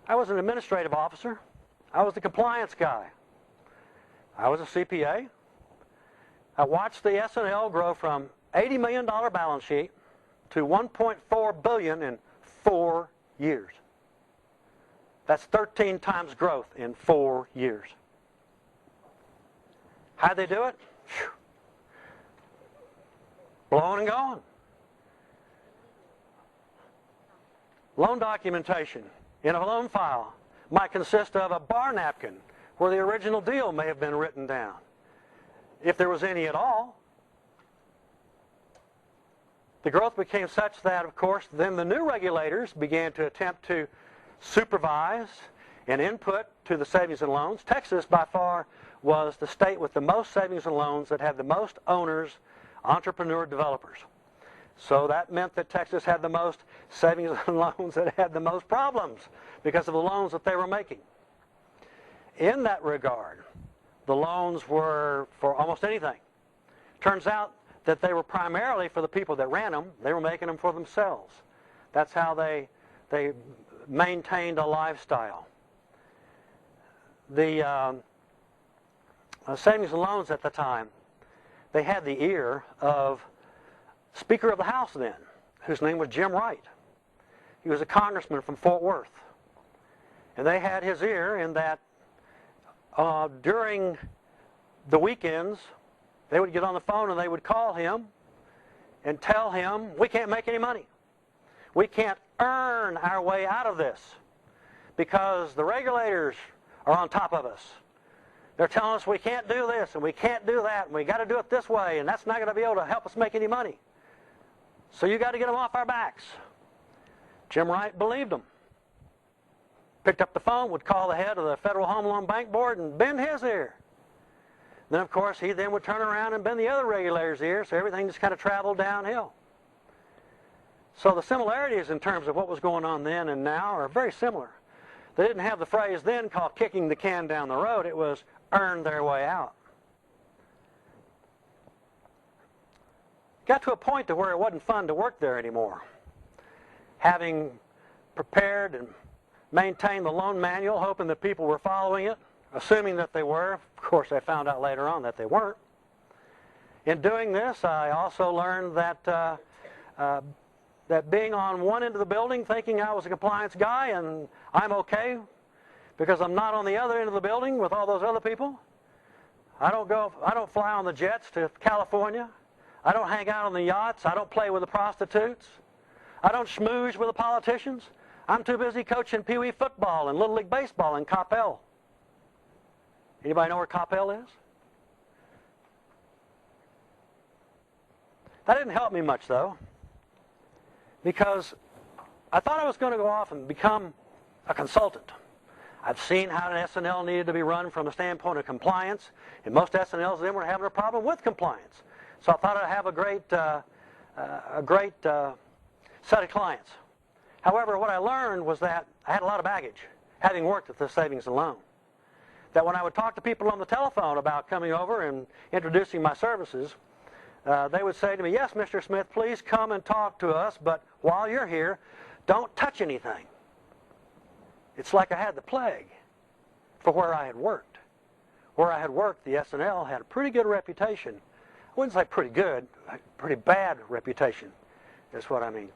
I was an administrative officer. I was the compliance guy. I was a CPA. I watched the S&L grow from $80 million balance sheet to $1.4 billion in 4 years. That's 13 times growth in 4 years. How'd they do it? Whew. Blowing and going. Loan documentation in a loan file might consist of a bar napkin where the original deal may have been written down, if there was any at all. The growth became such that, of course, then the new regulators began to attempt to supervise and input to the savings and loans. Texas, by far, was the state with the most savings and loans that had the most owners, entrepreneur developers. So that meant that Texas had the most savings and loans that had the most problems because of the loans that they were making. In that regard, the loans were for almost anything. Turns out that they were primarily for the people that ran them. They were making them for themselves. That's how they maintained a lifestyle. The savings and loans at the time, they had the ear of Speaker of the House then, whose name was Jim Wright. He was a congressman from Fort Worth. And they had his ear in that during the weekends, they would get on the phone and they would call him and tell him, we can't make any money. We can't earn our way out of this because the regulators are on top of us. They're telling us we can't do this and we can't do that and we got to do it this way and that's not going to be able to help us make any money. So you got to get them off our backs. Jim Wright believed them. Picked up the phone, would call the head of the Federal Home Loan Bank Board and bend his ear. Then, of course, he then would turn around and bend the other regulators' ear, so everything just kind of traveled downhill. So the similarities in terms of what was going on then and now are very similar. They didn't have the phrase then called kicking the can down the road. It was earn their way out. Got to a point to where it wasn't fun to work there anymore. Having prepared and maintained the loan manual, hoping that people were following it, assuming that they were. Of course, I found out later on that they weren't. In doing this, I also learned that that being on one end of the building, thinking I was a compliance guy and I'm okay because I'm not on the other end of the building with all those other people. I don't fly on the jets to California. I don't hang out on the yachts. I don't play with the prostitutes. I don't schmooze with the politicians. I'm too busy coaching Pee Wee football and Little League baseball in Coppell. Anybody know where Coppell is? That didn't help me much, though, because I thought I was going to go off and become a consultant. I've seen how an S&L needed to be run from a standpoint of compliance, and most S&Ls then were having a problem with compliance. So I thought I'd have a great set of clients. However, what I learned was that I had a lot of baggage, having worked at the savings and loan. That when I would talk to people on the telephone about coming over and introducing my services, they would say to me, yes, Mr. Smith, please come and talk to us, but while you're here, don't touch anything. It's like I had the plague for where I had worked. Where I had worked, the S&L had a pretty good reputation. I wouldn't say pretty good, pretty bad reputation is what I mean.